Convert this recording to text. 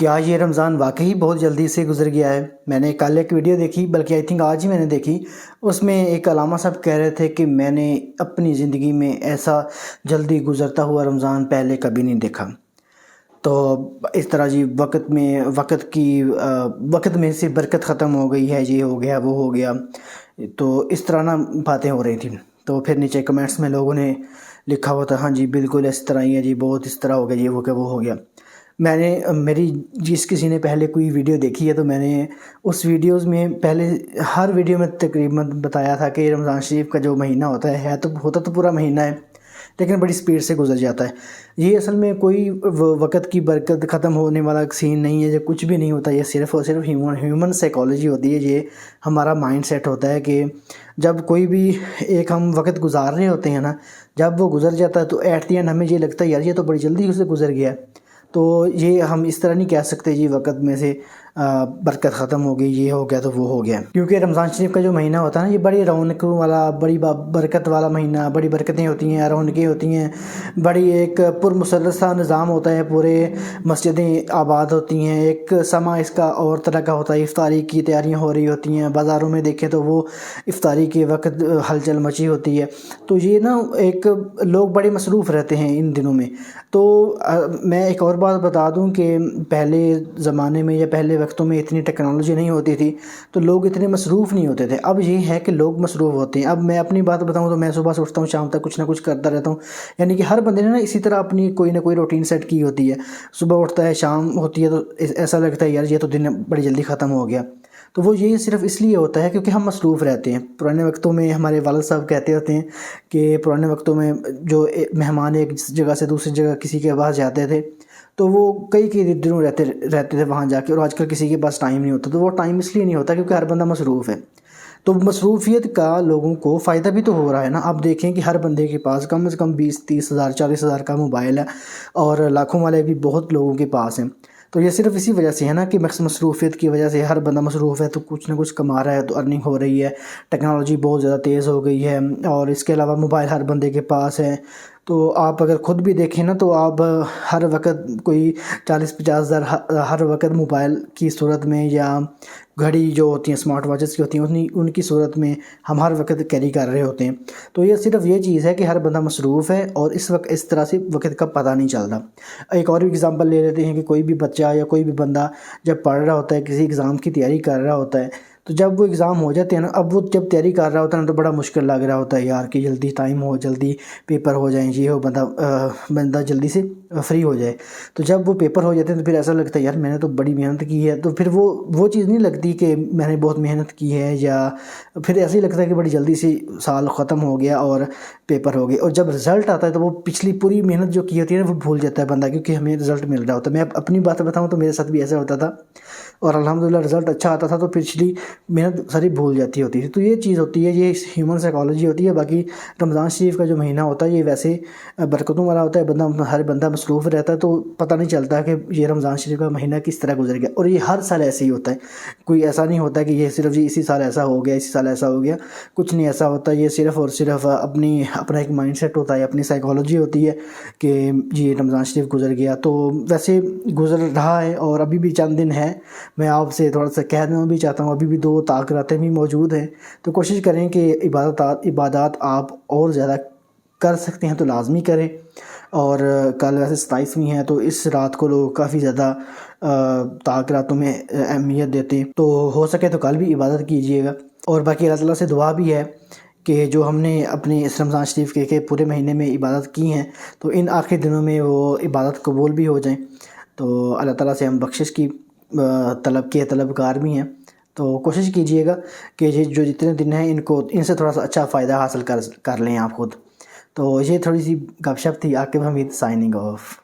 کیا یہ رمضان واقعی بہت جلدی سے گزر گیا ہے؟ میں نے کل ایک ویڈیو دیکھی، بلکہ آئی تھنک آج ہی میں نے دیکھی۔ اس میں ایک علامہ صاحب کہہ رہے تھے کہ میں نے اپنی زندگی میں ایسا جلدی گزرتا ہوا رمضان پہلے کبھی نہیں دیکھا۔ تو اس طرح جی وقت میں سے برکت ختم ہو گئی ہے، یہ ہو گیا وہ ہو گیا، تو اس طرح نا باتیں ہو رہی تھیں۔ تو پھر نیچے کمنٹس میں لوگوں نے لکھا ہوا تھا، ہاں جی بالکل اس طرح ہی ہے جی، بہت اس طرح ہو گیا، یہ ہو گیا وہ ہو گیا۔ میں نے جس کسی نے پہلے کوئی ویڈیو دیکھی ہے تو میں نے اس ویڈیوز میں پہلے ہر ویڈیو میں تقریباً بتایا تھا کہ رمضان شریف کا جو مہینہ ہوتا تو پورا مہینہ ہے، لیکن بڑی سپیڈ سے گزر جاتا ہے۔ یہ اصل میں کوئی وقت کی برکت ختم ہونے والا سین نہیں ہے، جو کچھ بھی نہیں ہوتا، یہ صرف اور صرف ہیومن سائیکالوجی ہوتی ہے، یہ ہمارا مائنڈ سیٹ ہوتا ہے کہ جب کوئی بھی ایک ہم وقت گزار رہے ہوتے ہیں نا، جب وہ گزر جاتا ہے تو ایٹ دی اینڈ ہمیں یہ لگتا ہے یار یہ تو بڑی جلدی اس سے گزر گیا۔ تو یہ ہم اس طرح نہیں کہہ سکتے جی وقت میں سے برکت ختم ہو گئی، یہ ہو گیا تو وہ ہو گیا، کیونکہ رمضان شریف کا جو مہینہ ہوتا ہے نا، یہ بڑی رونقوں والا، بڑی برکت والا مہینہ، بڑی برکتیں ہوتی ہیں، رونقیں ہوتی ہیں، بڑی ایک پرمسرت سا نظام ہوتا ہے، پورے مسجدیں آباد ہوتی ہیں، ایک سما اس کا اور طرح کا ہوتا ہے، افطاری کی تیاریاں ہو رہی ہوتی ہیں، بازاروں میں دیکھیں تو وہ افطاری کے وقت ہلچل مچی ہوتی ہے۔ تو یہ نا ایک لوگ بڑے مصروف رہتے ہیں ان دنوں میں۔ تو میں ایک اور بات بتا دوں کہ پہلے زمانے میں یا پہلے وقتوں میں اتنی ٹیکنالوجی نہیں ہوتی تھی تو لوگ اتنے مصروف نہیں ہوتے تھے۔ اب یہ ہے کہ لوگ مصروف ہوتے ہیں۔ اب میں اپنی بات بتاؤں تو میں صبح سے اٹھتا ہوں، شام تک کچھ نہ کچھ کرتا رہتا ہوں، یعنی کہ ہر بندے نے نا اسی طرح اپنی کوئی نہ کوئی روٹین سیٹ کی ہوتی ہے۔ صبح اٹھتا ہے، شام ہوتی ہے تو ایسا لگتا ہے یار یہ تو دن بڑی جلدی ختم ہو گیا۔ تو وہ یہ صرف اس لیے ہوتا ہے کیونکہ ہم مصروف رہتے ہیں۔ پرانے وقتوں میں ہمارے والد صاحب کہتے ہوتے ہیں کہ پرانے وقتوں میں جو مہمان ایک جگہ سے دوسری جگہ کسی کے پاس جاتے تھے تو وہ کئی دنوں رہتے تھے وہاں جا کے، اور آج کل کسی کے پاس ٹائم نہیں ہوتا۔ تو وہ ٹائم اس لیے نہیں ہوتا کیونکہ ہر بندہ مصروف ہے۔ تو مصروفیت کا لوگوں کو فائدہ بھی تو ہو رہا ہے نا۔ آپ دیکھیں کہ ہر بندے کے پاس کم از کم 20-30 ہزار 40 ہزار کا موبائل ہے، اور لاکھوں والے بھی بہت لوگوں کے پاس ہیں۔ تو یہ صرف اسی وجہ سے ہے نا کہ مصروفیت کی وجہ سے ہر بندہ مصروف ہے، تو کچھ نہ کچھ کما رہا ہے، تو ارننگ ہو رہی ہے، ٹیکنالوجی بہت زیادہ تیز ہو گئی ہے، اور اس کے علاوہ موبائل ہر بندے کے پاس ہے۔ تو آپ اگر خود بھی دیکھیں نا تو آپ ہر وقت کوئی 40-50 ہزار ہر وقت موبائل کی صورت میں، یا گھڑی جو ہوتی ہیں اسمارٹ واچز کی ہوتی ہیں ان کی صورت میں ہم ہر وقت کیری کر رہے ہوتے ہیں۔ تو یہ صرف یہ چیز ہے کہ ہر بندہ مصروف ہے، اور اس وقت اس طرح سے وقت کا پتہ نہیں چلتا۔ ایک اور ایگزامپل لے لیتے ہیں کہ کوئی بھی بچہ یا کوئی بھی بندہ جب پڑھ رہا ہوتا ہے، کسی ایگزام کی تیاری کر رہا ہوتا ہے، تو جب وہ ایگزام ہو جاتے ہیں نا، اب وہ جب تیاری کر رہا ہوتا ہے نا تو بڑا مشکل لگ رہا ہوتا ہے یار کہ جلدی ٹائم ہو، جلدی پیپر ہو جائیں، یہ ہو، بندہ جلدی سے فری ہو جائے۔ تو جب وہ پیپر ہو جاتے ہیں تو پھر ایسا لگتا ہے یار میں نے تو بڑی محنت کی ہے، تو پھر وہ چیز نہیں لگتی کہ میں نے بہت محنت کی ہے، یا پھر ایسے ہی لگتا ہے کہ بڑی جلدی سے سال ختم ہو گیا اور پیپر ہو گئے۔ اور جب رزلٹ آتا ہے تو وہ پچھلی پوری محنت جو کی ہوتی ہے نا وہ بھول جاتا ہے بندہ، کیونکہ ہمیں رزلٹ مل رہا ہوتا ہے۔ میں اپنی بات بتاؤں تو میرے ساتھ بھی ایسا ہوتا تھا، اور الحمدللہ رزلٹ اچھا آتا تھا تو پچھلی محنت ساری بھول جاتی ہوتی تھی۔ تو یہ چیز ہوتی ہے، یہ ہیومن سائیکالوجی ہوتی ہے۔ باقی رمضان شریف کا جو مہینہ ہوتا ہے یہ ویسے برکتوں والا ہوتا ہے، ہر بندہ مصروف رہتا ہے، تو پتہ نہیں چلتا کہ یہ رمضان شریف کا مہینہ کس طرح گزر گیا۔ اور یہ ہر سال ایسے ہی ہوتا ہے، کوئی ایسا نہیں ہوتا کہ یہ صرف جی اسی سال ایسا ہو گیا، اسی سال ایسا ہو گیا، کچھ نہیں ایسا ہوتا۔ یہ صرف اور صرف اپنا ایک مائنڈ سیٹ ہوتا ہے، اپنی سائیکالوجی ہوتی ہے کہ جی رمضان شریف گزر گیا۔ تو ویسے گزر رہا ہے اور ابھی بھی چند دن ہے۔ میں آپ سے تھوڑا سا کہنا بھی چاہتا ہوں، ابھی بھی 2 طاق راتیں بھی موجود ہیں، تو کوشش کریں کہ عبادات آپ اور زیادہ کر سکتے ہیں تو لازمی کریں۔ اور کل ویسے 27ویں ہے، تو اس رات کو لوگ کافی زیادہ طاق راتوں میں اہمیت دیتے ہیں، تو ہو سکے تو کل بھی عبادت کیجیے گا۔ اور باقی اللہ تعالیٰ سے دعا بھی ہے کہ جو ہم نے اپنے اس رمضان شریف کے پورے مہینے میں عبادت کی ہیں تو ان آخری دنوں میں وہ عبادت قبول بھی ہو جائیں۔ تو اللہ تعالیٰ سے ہم بخشش کی طلبگار بھی ہیں، تو کوشش کیجئے گا کہ جو جتنے دن ہیں ان سے تھوڑا سا اچھا فائدہ حاصل کر لیں آپ خود۔ تو یہ تھوڑی سی گپ شپ تھی۔ عاقب حمید سائننگ آف۔